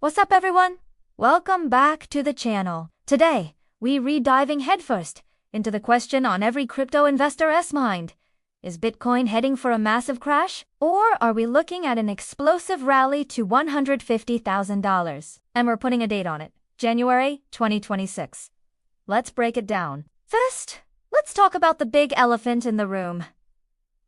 What's up, everyone? Welcome back to the channel. Today, we diving headfirst into the question on every crypto investor's mind. Is Bitcoin heading for a massive crash? Or are we looking at an explosive rally to $150,000? And we're putting a date on it, January 2026. Let's break it down. First, let's talk about the big elephant in the room.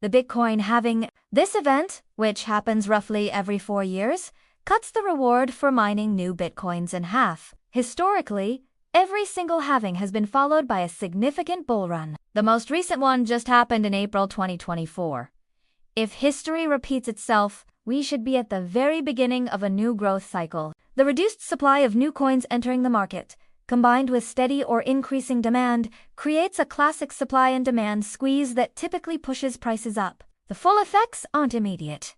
The Bitcoin halving. This event, which happens roughly every 4 years, cuts the reward for mining new Bitcoins in half. Historically, every single halving has been followed by a significant bull run. The most recent one just happened in April 2024. If history repeats itself, we should be at the very beginning of a new growth cycle. The reduced supply of new coins entering the market, combined with steady or increasing demand, creates a classic supply and demand squeeze that typically pushes prices up. The full effects aren't immediate.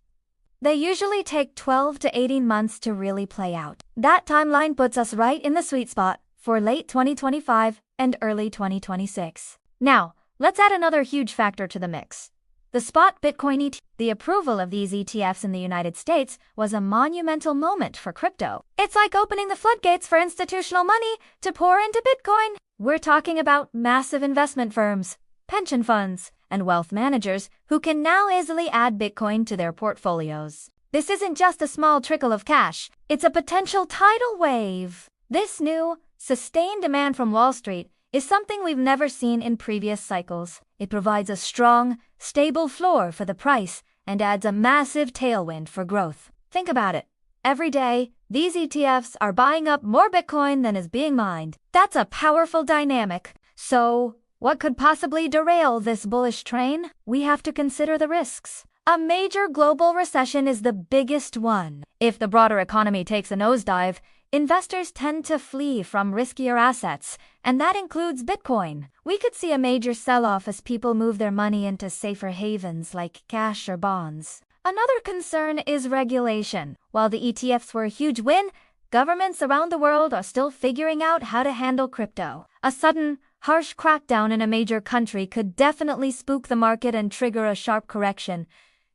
They usually take 12 to 18 months to really play out. That timeline puts us right in the sweet spot for late 2025 and early 2026. Now, let's add another huge factor to the mix. The spot Bitcoin ETF. The approval of these ETFs in the United States was a monumental moment for crypto. It's like opening the floodgates for institutional money to pour into Bitcoin. We're talking about massive investment firms, pension funds, and wealth managers who can now easily add Bitcoin to their portfolios. This isn't just a small trickle of cash, it's a potential tidal wave. This new, sustained demand from Wall Street is something we've never seen in previous cycles. It provides a strong, stable floor for the price and adds a massive tailwind for growth. Think about it. Every day, these ETFs are buying up more Bitcoin than is being mined. That's a powerful dynamic. So, what could possibly derail this bullish train? We have to consider the risks. A major global recession is the biggest one. If the broader economy takes a nosedive, investors tend to flee from riskier assets, and that includes Bitcoin. We could see a major sell-off as people move their money into safer havens like cash or bonds. Another concern is regulation. While the ETFs were a huge win, governments around the world are still figuring out how to handle crypto. A sudden, harsh crackdown in a major country could definitely spook the market and trigger a sharp correction,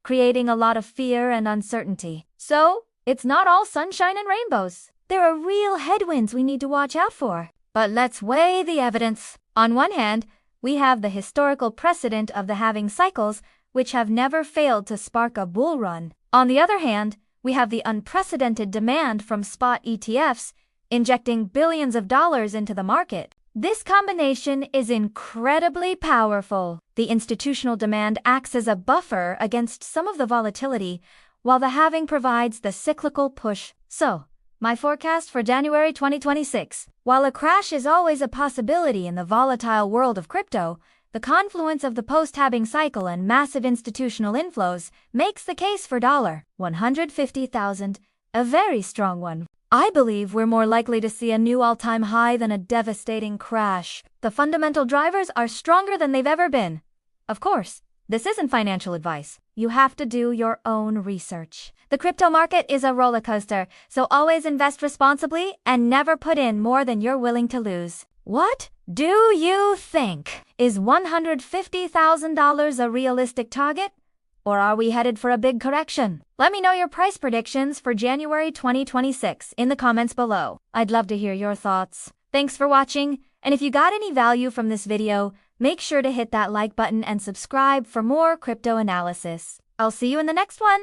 creating a lot of fear and uncertainty. So, it's not all sunshine and rainbows. There are real headwinds we need to watch out for. But let's weigh the evidence. On one hand, we have the historical precedent of the halving cycles, which have never failed to spark a bull run. On the other hand, we have the unprecedented demand from spot ETFs, injecting billions of dollars into the market. This combination is incredibly powerful. The institutional demand acts as a buffer against some of the volatility, while the halving provides the cyclical push. So, my forecast for January 2026. While a crash is always a possibility in the volatile world of crypto, the confluence of the post-halving cycle and massive institutional inflows makes the case for $150,000, a very strong one. I believe we're more likely to see a new all-time high than a devastating crash. The fundamental drivers are stronger than they've ever been. Of course, this isn't financial advice. You have to do your own research. The crypto market is a roller coaster, so always invest responsibly and never put in more than you're willing to lose. What do you think? Is $150,000 a realistic target? Or are we headed for a big correction? Let me know your price predictions for January 2026 in the comments below. I'd love to hear your thoughts. Thanks for watching, and if you got any value from this video, make sure to hit that like button and subscribe for more crypto analysis. I'll see you in the next one.